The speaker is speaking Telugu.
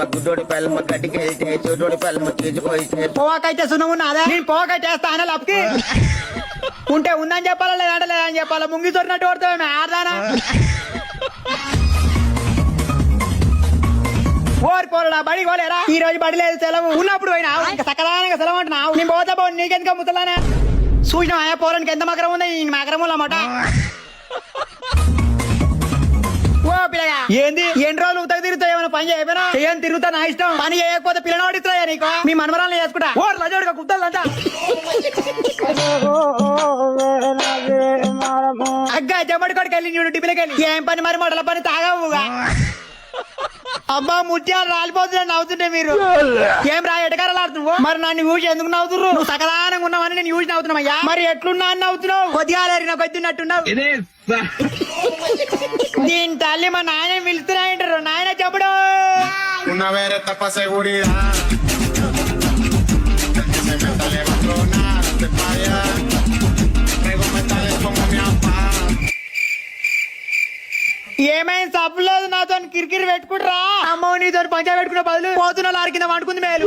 గుడ్డోడి పల్లెమ్మ గడ్డికి వెళ్తే చూడోడి పల్లెమ్మ చీచుకోయితే పోవాకైతే సున్నం ఉన్నదా నేను పోవాకైతే వేస్తా అన్న లప్కి ఉంటే ఉందని చెప్పాలా లేదంటే లేదని చెప్పాలా ముంగి చొరినట్టు కొడతామే ఆడదానా ఓరి పోలడా బడి పోలేరా ఈ రోజు బడి లేదు సెలవు ఉన్నప్పుడు పోయినా ఇంకా సకదానంగా సెలవు అంటున్నావు నేను పోతా పో నీకెందుకు ముసలానే చూసిన ఆయా పోరానికి ఎంత మకరం ఉంది ఈ మకరం అన్నమాట ఓ పిల్లగా ఏంది ఎన్ని రోజులు ఉతక తిరుగుతావు ఏమైనా పని చేయకపోయినా చేయని తిరుగుతా నా ఇష్టం పని చేయకపోతే పిల్లని ఓడిస్తాయా నీకు మీ మనమరాలను చేసుకుంటా ఓ లజోడుగా కుద్దలంతా అగ్గా జమ్మడికోడికి వెళ్ళి చూడు టిపిలకి వెళ్ళి ఏం పని మరి మొదల పని తాగవుగా అబ్బా ముత్యాలు రాలిపోతున్నా నవ్వుతుంటే మీరు ఏం రా ఎటకారాలు ఆడుతున్నావు మరి నన్ను యూజ్ ఎందుకు నవ్వుతున్నారు నువ్వు సకదానంగా ఉన్నావని నేను యూజ్ నవ్వుతున్నావయ్యా మరి ఎట్లున్నా అని నవ్వుతున్నావు కొద్దిగా నాకు వద్దున్నట్టున్నావు దీని తల్లి మా నాయన పిలుస్తున్నాయంటారు నాయన చెప్పడు una vez esta pa' seguridad que se meta le va a tronar te falla traigo metales como mi papá ఏమైంది సబ్బులేదు నాతో కిరికిరి పెట్టుకుంటారా అమ్మో నీతో పంచా పెట్టుకున్న బదులు పోతున్న లారి కింద వండుకుంది మేలు